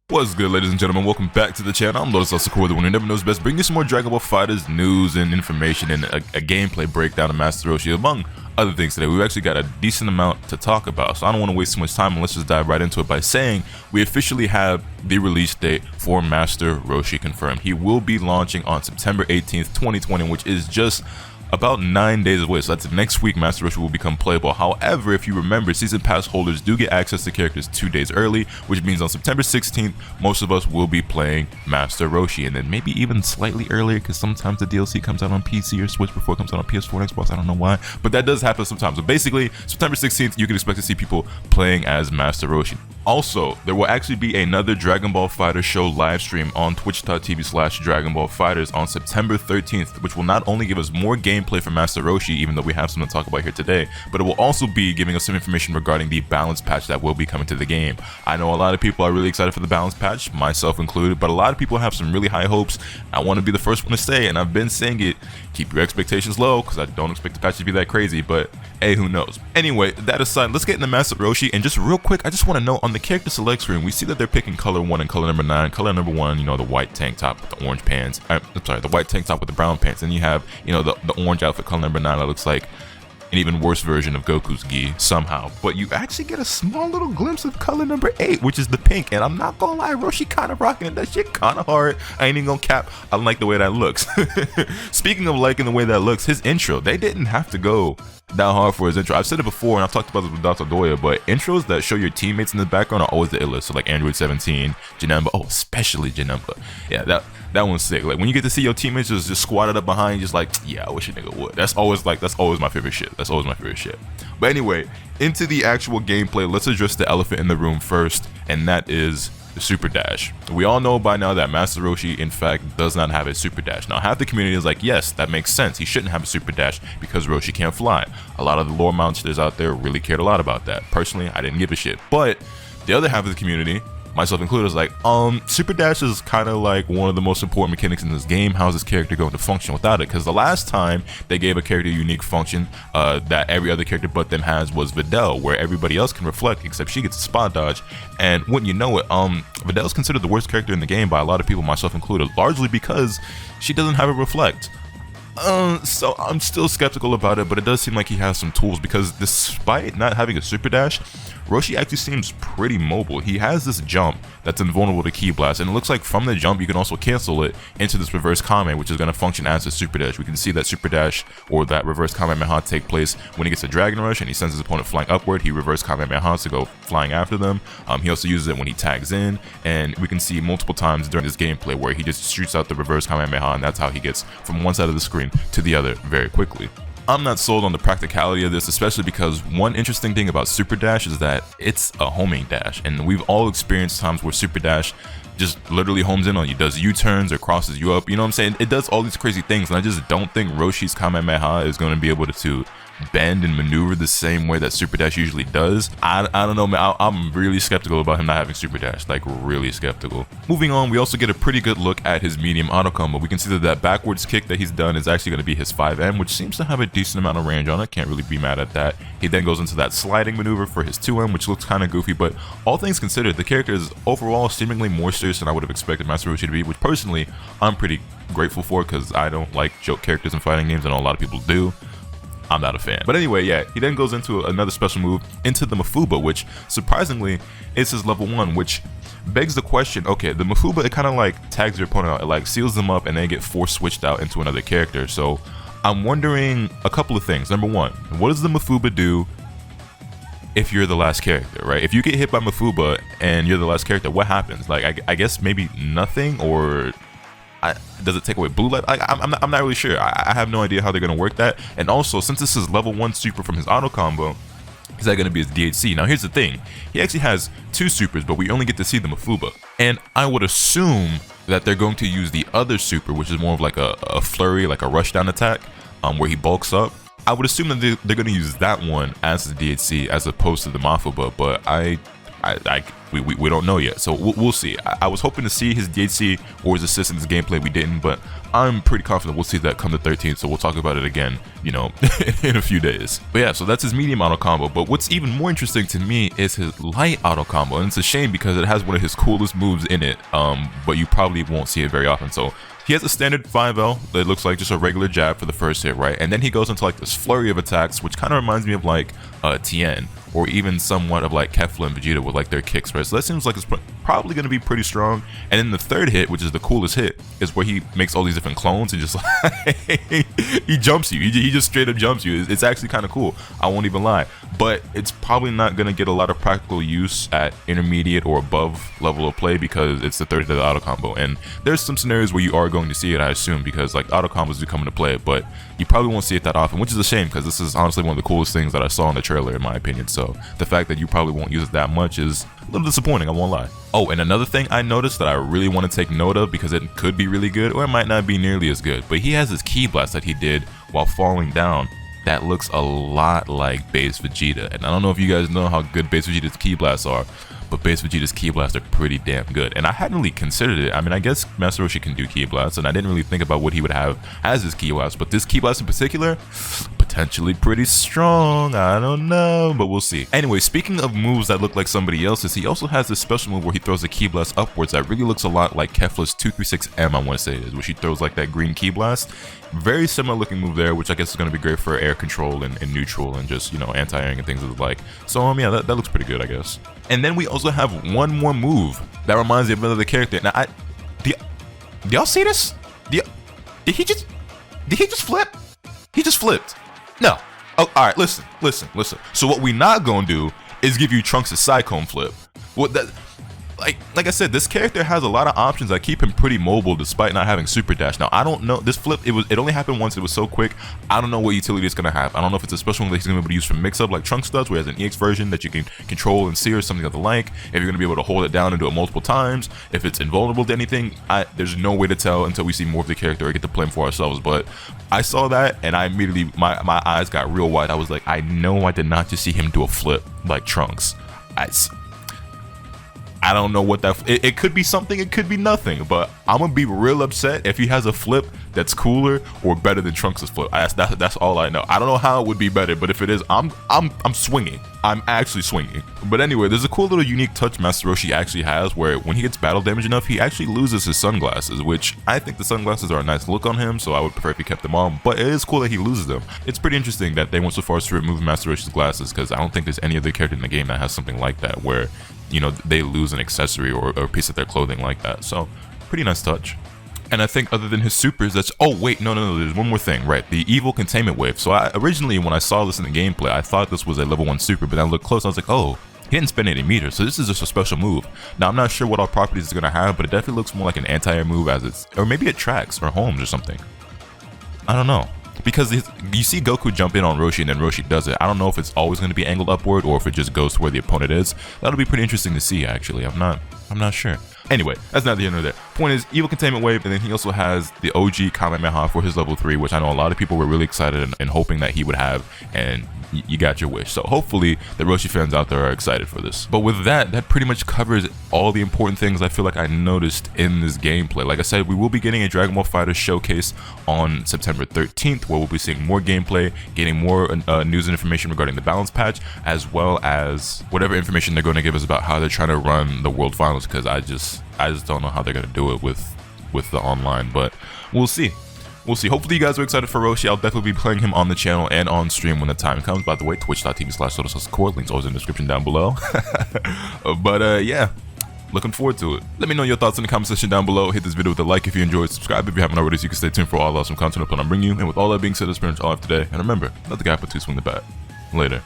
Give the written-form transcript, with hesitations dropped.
What's good, ladies and gentlemen? Welcome back to the channel. I'm LotusAsakura, the one who never knows best, bringing you some more Dragon Ball FighterZ news and information and a gameplay breakdown of Master Roshi, among other things today. We've actually got a decent amount to talk about, so I don't want to waste too much time, and let's just dive right into it by saying we officially have the release date for Master Roshi confirmed. He will be launching on September 18th, 2020, which is just about 9 days away, so that's next week. Master Roshi will become playable. However, if you remember, season pass holders do get access to characters 2 days early, which means on September 16th most of us will be playing Master Roshi, and then maybe even slightly earlier because sometimes the DLC comes out on PC or Switch before it comes out on PS4 and Xbox. I don't know why, but that does happen sometimes. So basically, September 16th you can expect to see people playing as Master Roshi. Also, there will actually be another Dragon Ball FighterZ show live stream on twitch.tv/Dragon Ball FighterZ on September 13th, which will not only give us more gameplay for Master Roshi, even though we have something to talk about here today, but it will also be giving us some information regarding the balance patch that will be coming to the game. I know a lot of people are really excited for the balance patch, myself included, but a lot of people have some really high hopes. I want to be the first one to say, and I've been saying it, keep your expectations low, because I don't expect the patch to be that crazy, but hey, who knows. Anyway, that aside, let's get into Master Roshi, and just real quick, I just want to note, on the character select screen, we see that they're picking color 1 and color number 9. Color number 1, you know, the white tank top with the orange pants. I'm sorry, the white tank top with the brown pants. And you have, you know, the orange outfit, color number 9, that looks like an even worse version of Goku's gi somehow. But you actually get a small little glimpse of color number 8, which is the pink. And I'm not gonna lie, Roshi kind of rocking it. That shit kind of hard. I ain't even gonna cap. I like the way that looks. Speaking of liking the way that looks, his intro, they didn't have to go that hard for his intro. I've said it before, and I've talked about this with Dr. Doya, but intros that show your teammates in the background are always the illest. So like Android 17, Janemba, oh, especially Janemba. Yeah, that one's sick. Like when you get to see your teammates just squatted up behind you, just like, yeah, I wish a nigga would. That's always my favorite shit. That's always my favorite shit. But anyway, into the actual gameplay, let's address the elephant in the room first, and that is the super dash. We all know by now that Master Roshi in fact does not have a super dash. Now half the community is like, yes, that makes sense, he shouldn't have a super dash because Roshi can't fly. A lot of the lore monsters out there really cared a lot about that. Personally, I didn't give a shit, but the other half of the community, myself included, is like, super dash is kind of like one of the most important mechanics in this game. How's this character going to function without it? Because the last time they gave a character a unique function that every other character but them has was Videl, where everybody else can reflect except she gets a spot dodge. And wouldn't you know it, Videl's considered the worst character in the game by a lot of people, myself included, largely because she doesn't have a reflect. So I'm still skeptical about it, but it does seem like he has some tools, because despite not having a super dash, Roshi actually seems pretty mobile. He has this jump that's invulnerable to ki blast, and it looks like from the jump you can also cancel it into this reverse Kame, which is going to function as a super dash. We can see that super dash, or that reverse Kamehameha, take place when he gets a Dragon Rush and he sends his opponent flying upward. He reverse Kamehameha to go flying after them. He also uses it when he tags in, and we can see multiple times during this gameplay where he just shoots out the reverse Kamehameha, and that's how he gets from one side of the screen to the other very quickly. I'm not sold on the practicality of this, especially because one interesting thing about Super Dash is that it's a homing dash, and we've all experienced times where Super Dash just literally homes in on you, does U-turns or crosses you up, you know what I'm saying? It does all these crazy things, and I just don't think Roshi's Kamehameha is going to be able to bend and maneuver the same way that Super Dash usually does. I don't know, man. I'm really skeptical about him not having Super Dash, like really skeptical. Moving on, we also get a pretty good look at his medium auto combo. We can see that backwards kick that he's done is actually going to be his 5M, which seems to have a decent amount of range on it. Can't really be mad at that. He then goes into that sliding maneuver for his 2M, which looks kind of goofy, but all things considered, the character is overall seemingly more serious than I would have expected Master Roshi to be, which personally I'm pretty grateful for, because I don't like joke characters in fighting games. I know a lot of people do. I'm not a fan. But anyway, yeah, he then goes into another special move, into the Mafuba, which surprisingly is his level 1, which begs the question, okay, the Mafuba, it kind of like tags your opponent out, it like seals them up and they get force switched out into another character. So I'm wondering a couple of things. Number one, what does the Mafuba do if you're the last character, right? If you get hit by Mafuba and you're the last character, what happens? Like, I guess maybe nothing, or does it take away blue light? I'm not really sure. I have no idea how they're going to work that. And also, since this is level 1 super from his auto combo, is that going to be his DHC? Now here's the thing, he actually has 2 supers, but we only get to see the Mafuba, and I would assume that they're going to use the other super, which is more of like a flurry, like a rushdown attack, where he bulks up. I would assume that they're going to use that one as the DHC as opposed to the Mafuba, but I we don't know yet, so we'll see. I was hoping to see his DHC or his assist in this gameplay. We didn't, but I'm pretty confident we'll see that come the 13th, so we'll talk about it again, you know, in a few days. But yeah, so that's his medium auto combo. But what's even more interesting to me is his light auto combo, and it's a shame because it has one of his coolest moves in it, but you probably won't see it very often. So he has a standard 5L that looks like just a regular jab for the first hit, right? And then he goes into like this flurry of attacks, which kind of reminds me of like Tien, or even somewhat of like Kefla and Vegeta with like their kicks, right? So that seems like it's probably going to be pretty strong. And then the third hit, which is the coolest hit, is where he makes all these different clones and just like he jumps you. He just straight up jumps you. It's actually kind of cool. I won't even lie. But it's probably not going to get a lot of practical use at intermediate or above level of play because it's the third hit of the auto combo. And there's some scenarios where you are going to see it, I assume, because like auto combos do come into play, but you probably won't see it that often, which is a shame because this is honestly one of the coolest things that I saw in the trailer, in my opinion. So the fact that you probably won't use it that much is a little disappointing, I won't lie. Oh, and another thing I noticed that I really want to take note of because it could be really good or it might not be nearly as good, but he has this ki blast that he did while falling down that looks a lot like base Vegeta. And I don't know if you guys know how good base Vegeta's ki blasts are, but base Vegeta's ki blasts are pretty damn good. And I hadn't really considered it. I mean, I guess Master Roshi can do ki blasts, and I didn't really think about what he would have as his ki blast, but this ki blast in particular, potentially pretty strong. I don't know, but we'll see. Anyway, speaking of moves that look like somebody else's, he also has this special move where he throws a ki blast upwards that really looks a lot like Kefla's 236M, I want to say it is, where she throws like that green ki blast. Very similar looking move there, which I guess is going to be great for air control and neutral and just, you know, anti-airing and things of the like. So yeah, that looks pretty good, I guess. And then we also have one more move that reminds me of another character. Now, do y'all see this? Did he just flip? He just flipped. No. Oh, all right. Listen. So what we not gonna do is give you Trunks' Cyclone flip. What that? Like I said, this character has a lot of options that keep him pretty mobile despite not having super dash. Now I don't know, this flip, it only happened once, it was so quick. I don't know what utility it's gonna have. I don't know if it's a special one that he's gonna be able to use for mix-up like Trunks does, where he has an EX version that you can control and see or something of the like. If you're gonna be able to hold it down and do it multiple times, if it's invulnerable to anything, there's no way to tell until we see more of the character or get to play him for ourselves. But I saw that and I immediately, my eyes got real wide. I was like, I know I did not just see him do a flip like Trunks. I don't know what that, it could be something, it could be nothing, but I'm gonna be real upset if he has a flip that's cooler or better than Trunks' flip. That's all I know. I don't know how it would be better, but if it is, I'm swinging. I'm actually swinging. But anyway, there's a cool little unique touch Master Roshi actually has where when he gets battle damage enough, he actually loses his sunglasses, which I think the sunglasses are a nice look on him, so I would prefer if he kept them on, but it is cool that he loses them. It's pretty interesting that they went so far as to remove Master Roshi's glasses, because I don't think there's any other character in the game that has something like that, where, you know, they lose an accessory or a piece of their clothing like that. So pretty nice touch. And I think other than his supers, that's, oh wait, no, there's one more thing, right? The evil containment wave. So originally when I saw this in the gameplay, I thought this was a level 1 super, but then I looked close, I was like, oh, he didn't spend any meters, so this is just a special move. Now I'm not sure what all properties it's gonna have, but it definitely looks more like an anti-air move as it's, or maybe it tracks or homes or something. I don't know. Because you see Goku jump in on Roshi and then Roshi does it. I don't know if it's always going to be angled upward or if it just goes to where the opponent is. That'll be pretty interesting to see, actually. I'm not sure. Anyway, that's not the end of that. Point is, evil containment wave, and then he also has the OG Kamehameha for his level 3, which I know a lot of people were really excited and hoping that he would have, and you got your wish. So hopefully the Roshi fans out there are excited for this. But with that pretty much covers all the important things I feel like I noticed in this gameplay. Like I said, we will be getting a Dragon Ball FighterZ showcase on September 13th, where we'll be seeing more gameplay, getting more news and information regarding the balance patch, as well as whatever information they're going to give us about how they're trying to run the World Finals, because I just don't know how they're going to do it with the online, but we'll see. We'll see. Hopefully you guys are excited for Roshi. I'll definitely be playing him on the channel and on stream when the time comes. By the way, twitch.tv/LotusAsakura. Links always in the description down below. But yeah, looking forward to it. Let me know your thoughts in the comment section down below. Hit this video with a like if you enjoyed. Subscribe if you haven't already so you can stay tuned for all the awesome content I'm bringing you. And with all that being said, that's pretty much all I have today. And remember, let the guy put two swing the bat. Later.